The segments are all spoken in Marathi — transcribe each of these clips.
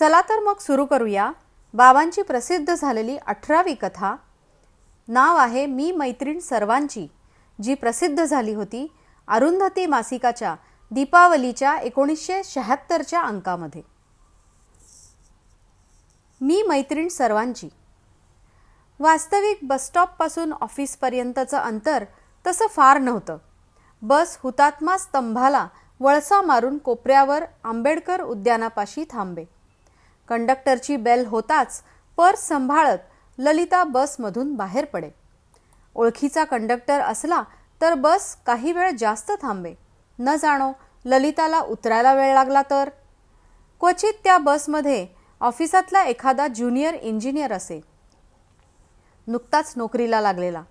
चला तर मग सुरू करूया बाबांची प्रसिद्ध झालेली 18वी कथा. नाव आहे मी मैत्रीण सर्वांची, जी प्रसिद्ध झाली होती अरुंधती मासिकाच्या दीपावलीच्या 1976च्या अंकामध्ये. मी मैत्रीण सर्वांची. वास्तविक बसस्टॉपपासून ऑफिसपर्यंतचं अंतर तसं फार नव्हतं. बस हुतात्मा स्तंभाला वळसा मारून कोपऱ्यावर आंबेडकर उद्यानापाशी थांबे. कंडक्टरची बेल होताच पर्स सांभाळत ललिता बसमधून बाहेर पडे. ओळखीचा कंडक्टर असला तर बस काही वेळ जास्त थांबे. न जाणो ललिताला उतरायला वेळ लागला तर. क्वचित त्या बसमध्ये ऑफिसातला एखादा ज्युनियर इंजिनियर असे, नुकताच नोकरीला लागलेला.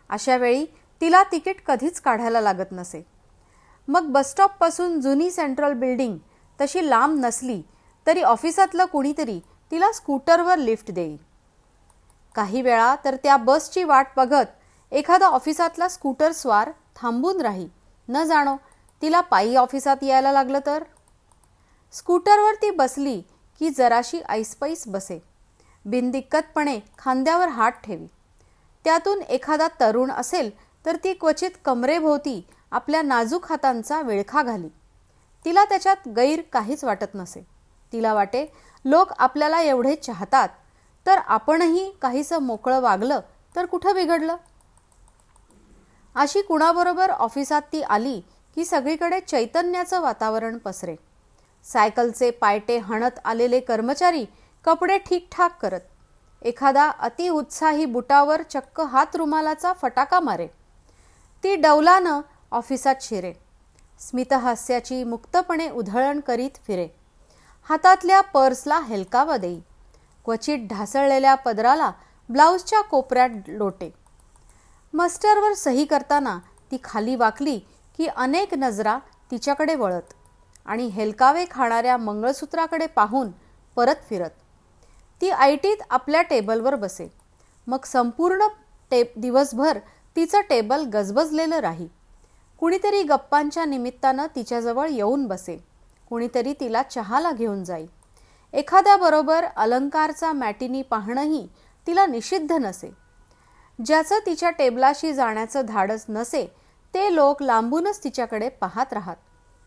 अशा वेळी तिला तिकीट कधीच काढायला लागत नसे. मग बसस्टॉपपासून जुनी सेंट्रल बिल्डिंग तशी लांब नसली तरी ऑफिसातलं कुणीतरी तिला स्कूटरवर लिफ्ट देई. काही वेळा तर त्या बसची वाट बघत एखादा ऑफिसातला स्कूटर स्वार थांबून राही. न जाणो तिला पायी ऑफिसात यायला लागलं तर. स्कूटरवर ती बसली की जराशी ऐसपैस बसे. बिनदिक्कतपणे खांद्यावर हात ठेवी. त्यातून एखादा तरुण असेल तर ती क्वचित कमरेभोवती आपल्या नाजूक हातांचा विळखा घाली. तिला त्याच्यात गैर काहीच वाटत नसे. तिला वाटे लोक आपल्याला एवढे चाहतात तर आपणही काहीसं मोकळं वागलं तर कुठं बिघडलं. अशी कुणाबरोबर ऑफिसात ती आली की सगळीकडे चैतन्याचं वातावरण पसरे. सायकलचे पायटे हणत आलेले कर्मचारी कपडे ठीकठाक करत. एखादा अतिउत्साही बुटावर चक्क हात रुमालाचा फटाका मारे. ती डौलानं ऑफिसात शिरे. स्मितहास्याची मुक्तपणे उधळण करीत फिरे. हातातल्या पर्सला हेलकावा देई. क्वचित ढासळलेल्या पदराला ब्लाऊजच्या कोपऱ्यात लोटे. मस्टरवर सही करताना ती खाली वाकली की अनेक नजरा तिच्याकडे वळत आणि हेलकावे खाणाऱ्या मंगळसूत्राकडे पाहून परत फिरत. ती ऐटीत आपल्या टेबलवर बसे. मग संपूर्ण दिवसभर तिचं टेबल गजबजलेलं राही. कुणीतरी गप्पांच्या निमित्तानं तिच्याजवळ येऊन बसे. कुणीतरी तिला चहाला घेऊन जाई. एखाद्याबरोबर अलंकारचा मॅटिनी पाहणंही तिला निषिद्ध नसे. ज्याचं तिच्या टेबलाशी जाण्याचं धाडस नसे ते लोक लांबूनच तिच्याकडे पाहत राहत.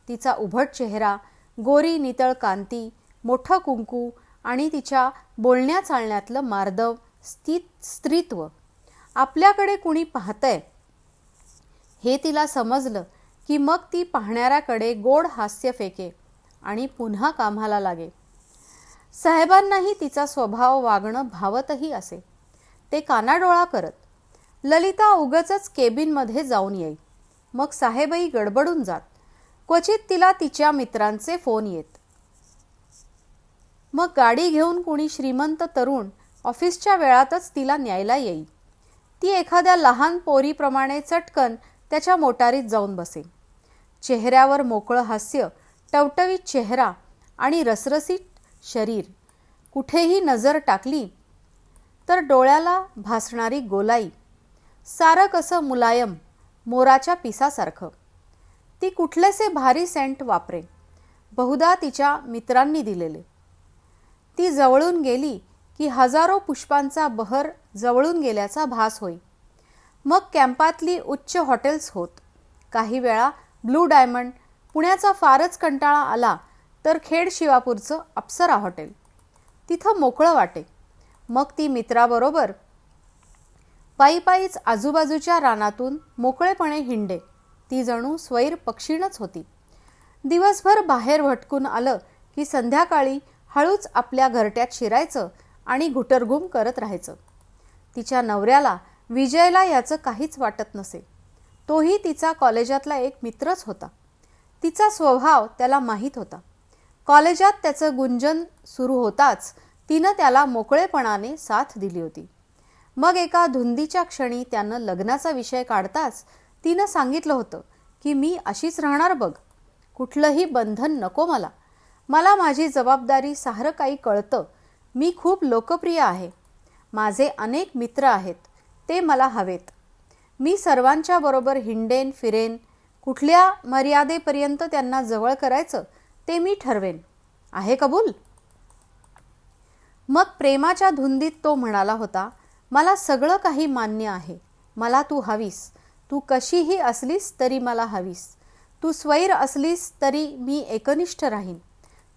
तिचा उभट चेहरा, गोरी नितळ कांती, मोठं कुंकू आणि तिच्या बोलण्या चालण्यातलं मार्दव स्त्रीत्व. आपल्याकडे कुणी पाहतंय हे तिला समजलं की मग ती पाहणाऱ्याकडे गोड हास्य फेके आणि पुन्हा कामाला लागे. साहेबांनाही तिचा स्वभाव वागणं भावतही असे. ते कानाडोळा करत. ललिता उगचच केबिनमध्ये जाऊन येई. मग साहेबही गडबडून जात. क्वचित तिला तिच्या मित्रांचे फोन येत. मग गाडी घेऊन कुणी श्रीमंत तरुण ऑफिसच्या वेळातच तिला न्यायला येई. ती एखाद्या लहान पोरीप्रमाणे चटकन त्याच्या मोटारीत जाऊन बसे. चेहऱ्यावर मोकळं हास्य, टवटवीत चेहरा आणि रसरशीत शरीर. कुठेही नजर टाकली तर डोळ्याला भासणारी गोलाई. सारं कसं मुलायम, मोराच्या पिसासारखं. ती कुठलेसे भारी सेंट वापरे, बहुधा तिच्या मित्रांनी दिलेले. ती जवळून गेली की हजारो पुष्पांचा बहर जवळून गेल्याचा भास होई. मग कॅम्पातली उच्च हॉटेल्स होत. काही वेळा ब्लू डायमंड, पुण्याचा फारच कंटाळा आला तर खेड शिवापूरचं अप्सरा हॉटेल. तिथं मोकळं वाटे. मग ती मित्राबरोबर पायीच आजूबाजूच्या रानातून मोकळेपणे हिंडे. ती जणू स्वैर पक्षीणच होती. दिवसभर बाहेर भटकून आलं की संध्याकाळी हळूच आपल्या घरट्यात शिरायचं आणि घुटरघुम करत राहायचं. तिच्या नवऱ्याला विजयला याचं काहीच वाटत नसे. तोही तिचा कॉलेजातला एक मित्रच होता. तिचा स्वभाव त्याला माहीत होता. कॉलेजात त्याचं गुंजन सुरू होताच तिनं त्याला मोकळेपणाने साथ दिली होती. मग एका धुंदीच्या क्षणी त्यानं लग्नाचा विषय काढताच तिनं सांगितलं होतं की मी अशीच राहणार बघ. कुठलंही बंधन नको मला. मला माझी जबाबदारी सारं काही कळतं. मी खूप लोकप्रिय आहे. माझे अनेक मित्र आहेत. ते मला हवेत. मी सर्वांच्या बरोबर हिंडेन फिरेन. कुठल्या मर्यादेपर्यंत त्यांना जवळ करायचं ते मी ठरवेन. आहे कबूल? मग प्रेमाच्या धुंदीत तो म्हणाला होता, मला सगळं काही मान्य आहे, मला तू हवीस, तू कशीही असलीस तरी मला हवीस, तू स्वैर असलीस तरी मी एकनिष्ठ राहीन,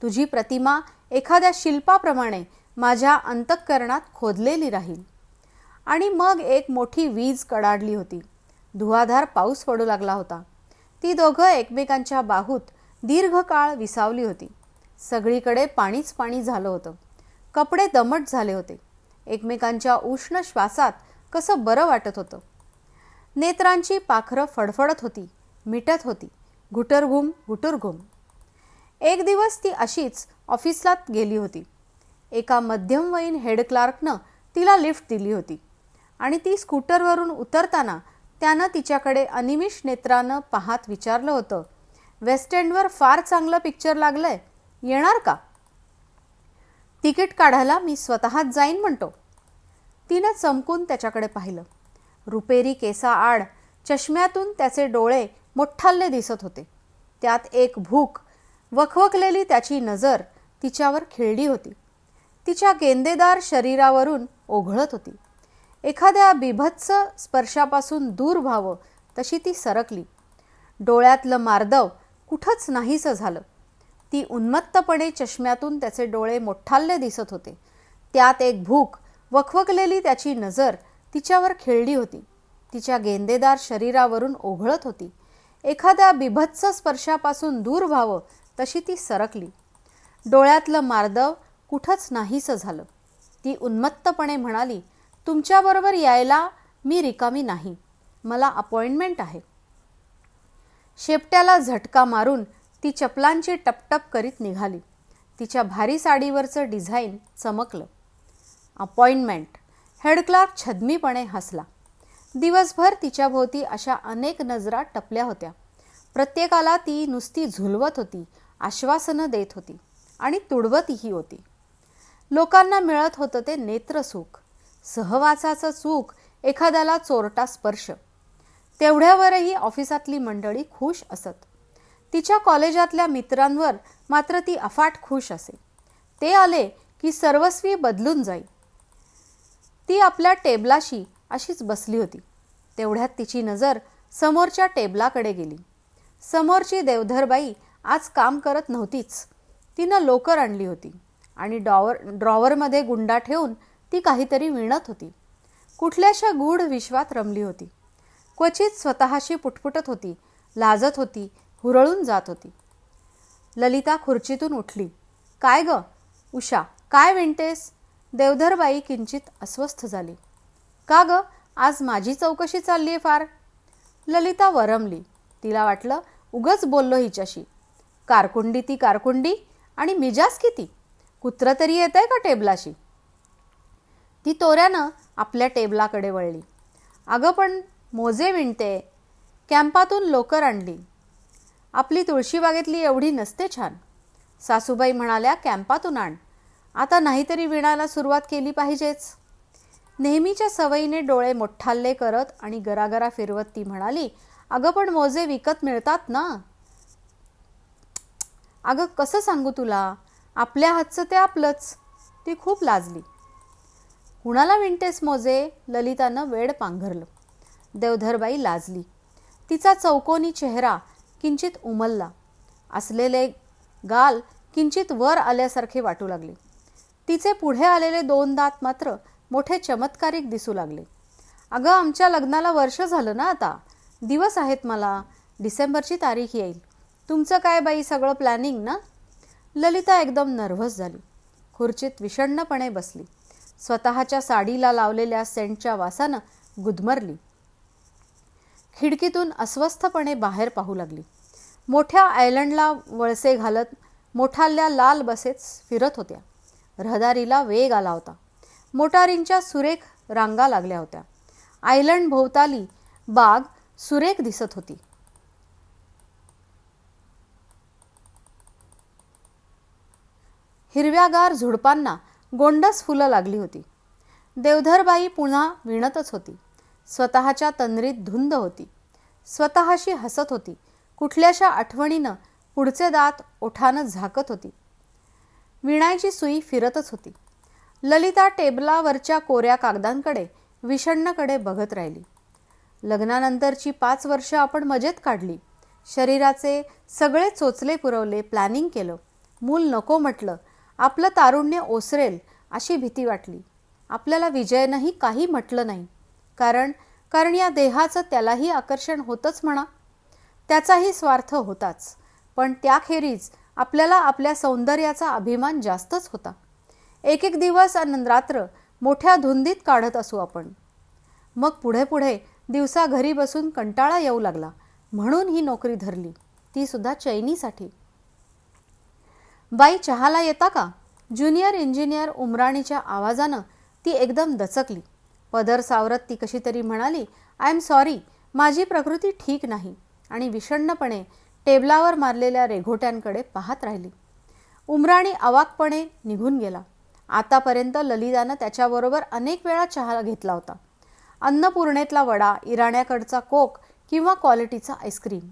तुझी प्रतिमा एखाद्या शिल्पाप्रमाणे माझ्या अंतःकरणात खोदलेली राहील. आणि मग एक मोठी वीज कडाडली होती. धुवाधार पाऊस पडू लागला होता. ती दोघं एकमेकांच्या बाहूत दीर्घ काळ विसावली होती. सगळीकडे पाणीच पाणी झालं होतं. कपडे दमट झाले होते. एकमेकांच्या उष्ण श्वासात कसं बरं वाटत होतं. नेत्रांची पाखरं फडफडत होती, मिटत होती, घुटरघुम घुटुरघुम. एक दिवस ती अशीच ऑफिसला गेली होती. एका मध्यमवयीन हेड क्लार्कनं तिला लिफ्ट दिली होती आणि ती स्कूटरवरून उतरताना त्यानं तिच्याकडे अनिमिष नेत्रानं पाहत विचारलं होतं, वेस्ट एंडवर फार चांगलं पिक्चर लागलंय, येणार का? तिकीट काढायला मी स्वतःच जाईन म्हणतो. तिनं चमकून त्याच्याकडे पाहिलं. रुपेरी केसाआड चष्म्यातून त्याचे डोळे मोठ्ठाले दिसत होते. त्यात एक भूक, वखवकलेली त्याची नजर तिच्यावर खिळली होती. तिच्या गेंदेदार शरीरावरून ओघळत होती. एखाद्या बिभत्स स्पर्शापासून दूर व्हावं तशी ती सरकली. डोळ्यातलं मार्दव कुठंच नाहीसं झालं. ती उन्मत्तपणे चष्म्यातून त्याचे डोळे मोठ्ठाले दिसत होते. त्यात एक भूक, वखवकलेली त्याची नजर तिच्यावर खिळली होती. तिच्या गेंदेदार शरीरावरून ओघळत होती. एखाद्या बिभत्स स्पर्शापासून दूर व्हावं तशी ती सरकली. डोळ्यातलं मार्दव कुठंच नाहीसं झालं. ती उन्मत्तपणे म्हणाली, तुमच्याबरोबर यायला मी रिकामी नाही, मला अपॉइंटमेंट आहे. शेपट्याला झटका मारून ती चपलांची टपटप करीत निघाली. तिच्या भारी साडीवरचं डिझाईन चमकलं. अपॉइंटमेंट. हेड क्लार्क छद्मीपणे हसला. दिवसभर तिच्याभोवती अशा अनेक नजरा टपल्या होत्या. प्रत्येकाला ती नुसती झुलवत होती, आश्वासनं देत होती आणि तुडवतही होती. लोकांना मिळत होतं ते नेत्रसुख, सहवासाचं सुख, एखाद्याला चोरटा स्पर्श. तेवढ्यावरही ऑफिसातली मंडळी खुश असत. तिच्या कॉलेजातल्या मित्रांवर मात्र ती अफाट खुश असे. ते आले की सर्वस्वी बदलून जाई. ती आपल्या टेबलाशी अशीच बसली होती. तेवढ्यात तिची नजर समोरच्या टेबलाकडे गेली. समोरची देवधरबाई आज काम करत नव्हतीच. तिनं लोकर आणली होती आणि ड्रॉवरमध्ये गुंडा ठेवून ती काहीतरी विणत होती. कुठल्याशा गूढ विश्वात रमली होती. क्वचित स्वतःशी पुटपुटत होती, लाजत होती, हुरळून जात होती. ललिता खुर्चीतून उठली. काय ग उषा, काय विणतेस? देवधरबाई किंचित अस्वस्थ झाली. का ग, आज माझी चौकशी चालली आहे फार? ललिता वरमली. तिला वाटलं उगच बोललो हिच्याशी. कारकुंडी ती कारकुंडी आणि मिजाज किती. कुत्र तरी येत आहे का टेबलाशी? ती तोऱ्यानं आपल्या टेबलाकडे वळली. अगं पण मोजे विणते, कॅम्पातून लोकर आणली. आपली तुळशीबागेतली एवढी नसते छान. सासूबाई म्हणाल्या कॅम्पातून आण. आता नाहीतरी विणायला सुरुवात केली पाहिजेच. नेहमीच्या सवयीने डोळे मोठ्ठाले करत आणि गरागरा फिरवत ती म्हणाली, अगं पण मोजे विकत मिळतात ना. अगं कसं सांगू तुला, आपल्या हातचं ते आपलंच. ती खूप लाजली. कुणाला विणतेस मोजे? ललितानं वेड पांघरलं. देवधरबाई लाजली. तिचा चौकोनी चेहरा किंचित उमलला. असलेले गाल किंचित वर आल्यासारखे वाटू लागले. तिचे पुढे आलेले 2 दात मात्र मोठे चमत्कारिक दिसू लागले. अगं आमच्या लग्नाला वर्ष झालं ना आता. दिवस आहेत मला. डिसेंबरची तारीख येईल. तुमचं काय बाई सगळं प्लॅनिंग ना? ललिता एकदम नर्व्हस झाली. खुर्चीत विषण्णपणे बसली. स्वतःच्या साडीला लावलेल्या सेंटच्या वासानं गुदमरली. खिडकीतून अस्वस्थपणे बाहेर पाहू लागली. मोठ्या आयलंडला वळसे घालत मोठाल्या लाल बसेस फिरत होत्या. रहदारीला वेग आला होता. मोटारींच्या सुरेख रांगा लागल्या होत्या. आयलंड भोवताली बाग सुरेख दिसत होती. हिरव्यागार झुडपांना गोंडस फुलं लागली होती. देवधरबाई पुन्हा विणतच होती. स्वतःच्या तंद्रीत धुंद होती. स्वतःशी हसत होती. कुठल्याशा आठवणीनं पुढचे दात ओठानं झाकत होती. विणायची सुई फिरतच होती. ललिता टेबलावरच्या कोऱ्या कागदांकडे विषण्णकडे बघत राहिली. लग्नानंतरची 5 वर्ष आपण मजेत काढली. शरीराचे सगळे चोचले पुरवले, प्लॅनिंग केलं. मूल नको म्हटलं. आपलं तारुण्य ओसरेल अशी भीती वाटली. आपल्याला विजयनंही काही म्हटलं नाही. कारण या देहाचं त्यालाही आकर्षण होतंच म्हणा. त्याचाही स्वार्थ होताच. पण त्याखेरीज आपल्याला आपल्या सौंदर्याचा अभिमान जास्तच होता. एक दिवस आणि रात्र मोठ्या धुंदीत काढत असू आपण. मग पुढे दिवसा घरी बसून कंटाळा येऊ लागला. म्हणून ही नोकरी धरली, ती सुद्धा चैनीसाठी. बाई, चहाला येता का? ज्युनियर इंजिनियर उमराणीच्या आवाजानं ती एकदम दचकली. पदर सावरत ती कशी तरी म्हणाली, आय एम सॉरी, माझी प्रकृती ठीक नाही, आणि विषण्णपणे टेबलावर मारलेल्या रेघोट्यांकडे पाहत राहिली. उमराणी अवाकपणे निघून गेला. आतापर्यंत ललितानं त्याच्याबरोबर अनेक वेळा चहा घेतला होता. अन्नपूर्णेतला वडा, इराण्याकडचा कोक किंवा क्वालिटीचा आईस्क्रीम.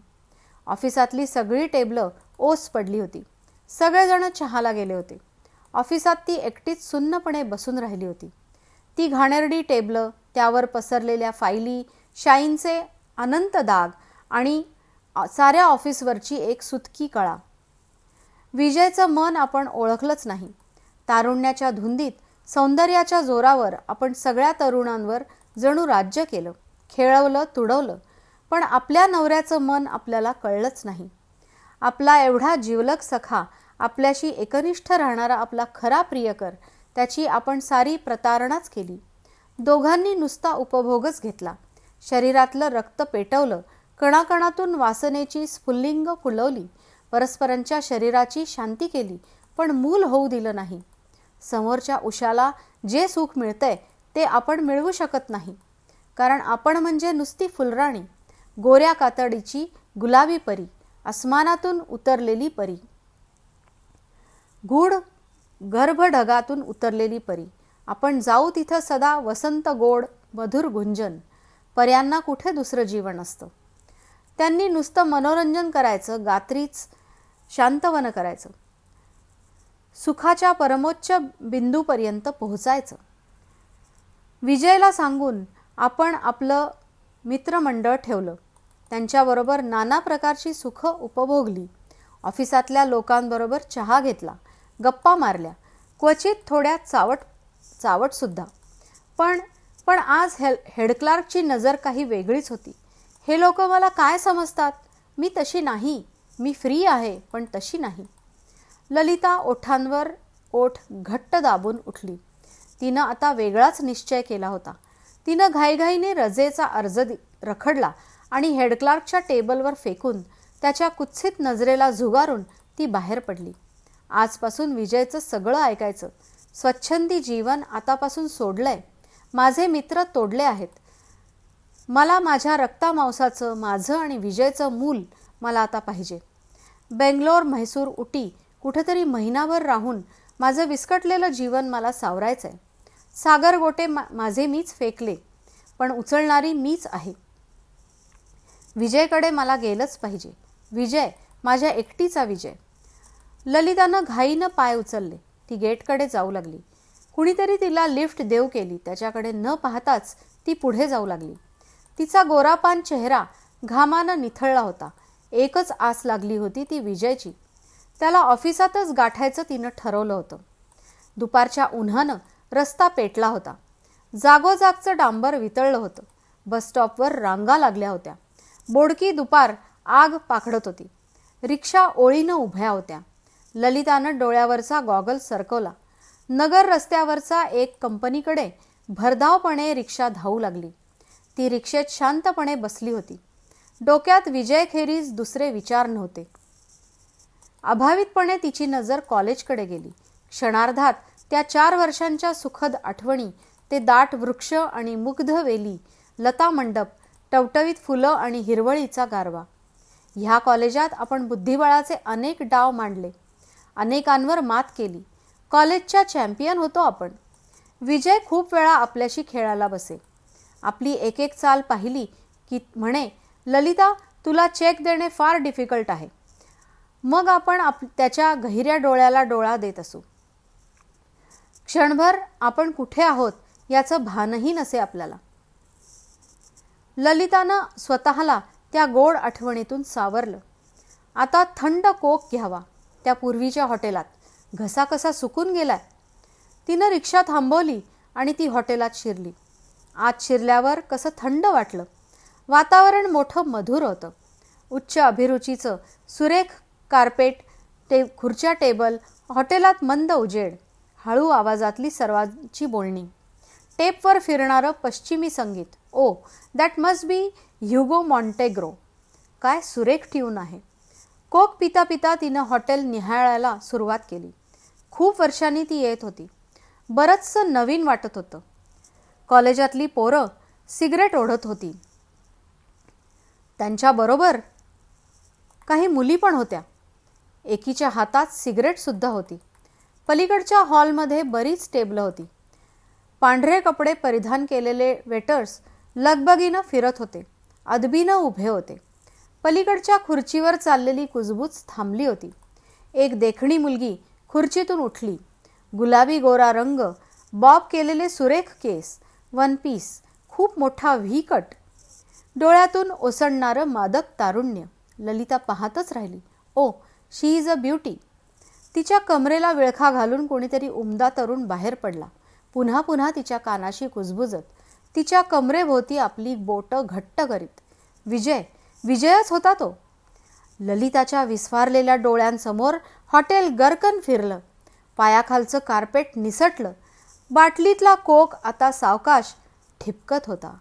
ऑफिसातली सगळी टेबलं ओस पडली होती. सगळेजण चहाला गेले होते. ऑफिसात ती एकटीच सुन्नपणे बसून राहिली होती. ती घाणेरडी टेबलं, त्यावर पसरलेल्या फाईली, शाईनचे अनंत दाग आणि साऱ्या ऑफिसवरची एक सुतकी कळा. विजयचं मन आपण ओळखलंच नाही. तारुण्याच्या धुंदीत सौंदर्याच्या जोरावर आपण सगळ्या तरुणांवर जणू राज्य केलं, खेळवलं, तुडवलं. पण आपल्या नवऱ्याचं मन आपल्याला कळलंच नाही. आपला एवढा जिवलग सखा, आपल्याशी एकनिष्ठ राहणारा आपला खरा प्रियकर, त्याची आपण सारी प्रतारणाच केली. दोघांनी नुसता उपभोगच घेतला. शरीरातलं रक्त पेटवलं, कणाकणातून वासनेची स्फुल्लिंग फुलवली, परस्परांच्या शरीराची शांती केली, पण मूल होऊ दिलं नाही. समोरच्या उशाला जे सुख मिळतंय ते आपण मिळवू शकत नाही. कारण आपण म्हणजे नुसती फुलराणी, गोऱ्या कातडीची गुलाबी परी, आसमानातून उतरलेली परी, गूढ गर्भढगातून उतरलेली परी. आपण जाऊ तिथं सदा वसंत गोड मधुर गुंजन. पर्यांना कुठे दुसरं जीवन असतं. त्यांनी नुसतं मनोरंजन करायचं, गात्रीच शांतवन करायचं, सुखाच्या परमोच्च बिंदूपर्यंत पोहोचायचं. विजयला सांगून आपण आपलं मित्रमंडळ ठेवलं. त्यांच्याबरोबर नाना प्रकारची सुख उपभोगली. ऑफिसातल्या लोकांबरोबर चहा घेतला, गप्पा मारल्या, क्वचित थोड्या चावटसुद्धा. पण आज हेडक्लार्कची नजर काही वेगळीच होती. हे लोक मला काय समजतात? मी तशी नाही. मी फ्री आहे, पण तशी नाही. ललिता ओठांवर ओठ घट्ट दाबून उठली. तिनं आता वेगळाच निश्चय केला होता. तिनं घाईघाईने रजेचा अर्ज रखडला आणि हेडक्लार्कच्या टेबलवर फेकून त्याच्या कुत्सित नजरेला झुगारून ती बाहेर पडली. आजपासून विजयचं सगळं ऐकायचं. स्वच्छंदी जीवन आतापासून सोडलंय. माझे मित्र तोडले आहेत. मला माझ्या रक्तामांसाचं, माझं आणि विजयचं मूल मला आता पाहिजे. बेंगलोर, म्हैसूर, उटी कुठेतरी महिनाभर राहून माझं विस्कटलेलं जीवन मला सावरायचं आहे. सागरगोटे माझे मीच फेकले, पण उचलणारी मीच आहे. विजयकडे मला गेलंच पाहिजे. विजय, माझ्या एकटीचा विजय. ललितानं घाईनं पाय उचलले. ती गेटकडे जाऊ लागली. कुणीतरी तिला लिफ्ट देऊ केली. त्याच्याकडे न पाहताच ती पुढे जाऊ लागली. तिचा गोरापान चेहरा घामानं निथळला होता. एकच आस लागली होती, ती विजयची. त्याला ऑफिसातच गाठायचं तिनं ठरवलं होतं. दुपारच्या उन्हानं रस्ता पेटला होता. जागोजागचं डांबर वितळलं होतं. बसस्टॉपवर रांगा लागल्या होत्या. बोडकी दुपार आग पाखडत होती. रिक्षा ओळीनं उभ्या होत्या. ललितानं डोळ्यावरचा गॉगल सरकवला. नगर रस्त्यावरचा एक कंपनीकडे भरधावपणे रिक्षा धावू लागली. ती रिक्षेत शांतपणे बसली होती. डोक्यात विजयखेरीज दुसरे विचार नव्हते. अभावितपणे तिची नजर कॉलेजकडे गेली. क्षणार्धात त्या 4 वर्षांच्या सुखद आठवणी, ते दाट वृक्ष आणि मुग्ध वेली, लता मंडप, टवटवीत फुलं आणि हिरवळीचा गारवा. ह्या कॉलेजात आपण बुद्धिबळाचे अनेक डाव मांडले, अनेकांवर मात केली. कॉलेजच्या चॅम्पियन होतो आपण. विजय खूप वेळा आपल्याशी खेळायला बसे. आपली एक एक चाल पाहिली की म्हणे, ललिता, तुला चेक देणे फार डिफिकल्ट आहे. मग आपण त्याच्या गहिऱ्या डोळ्याला डोळा देत असू. क्षणभर आपण कुठे आहोत याचं भानही नसे आपल्याला. ललितानं स्वतःला त्या गोड आठवणीतून सावरलं. आता थंड कोक घ्यावा त्या पूर्वीच्या हॉटेलात. घसा कसा सुकून गेलाय. तिनं रिक्षा थांबवली आणि ती हॉटेलात शिरली. आत शिरल्यावर कसं थंड वाटलं. वातावरण मोठं मधुर होतं. उच्च अभिरुचीचं सुरेख कार्पेट, खुर्च्या, टेबल, हॉटेलात मंद उजेड, हळू आवाजातली सर्वांची बोलणी, टेपवर फिरणारं पश्चिमी संगीत. ओ, दॅट मस्ट बी ह्युगो मॉन्टेग्रो. काय सुरेख ट्यून आहे. कोक पिता पिता तिनं हॉटेल निहाळायला सुरुवात केली. खूप वर्षांनी ती येत होती. बरंचसं नवीन वाटत होतं. कॉलेजातली पोरं सिगरेट ओढत होती. त्यांच्याबरोबर काही मुली पण होत्या. एकीच्या हातात सिगरेटसुद्धा होती. पलीकडच्या हॉलमध्ये बरीच टेबलं होती. पांढरे कपडे परिधान केलेले वेटर्स लगबगीनं फिरत होते. अदबीनं उभे होते. पलीकडच्या खुर्चीवर चाललेली कुजबूज थांबली होती. एक देखणी मुलगी खुर्चीतून उठली. गुलाबी गोरा रंग, बॉब केलेले सुरेख केस, वन पीस, खूप मोठा व्ही कट, डोळ्यातून ओसंडणारं मादक तारुण्य. ललिता पाहतच राहिली. ओ, शी इज अ ब्युटी. तिच्या कमरेला विळखा घालून कोणीतरी उमदा तरुण बाहेर पडला. पुन्हा पुन्हा तिच्या कानाशी कुजबुजत, तिच्या कमरेभोवती आपली बोटं घट्ट करीत. विजयच होता तो. ललिताच्या विस्फारलेल्या डोळ्यांसमोर हॉटेल गरकन फिरलं. पायाखालचं कार्पेट निसटलं. बाटलीतला कोक आता सावकाश ठिपकत होता.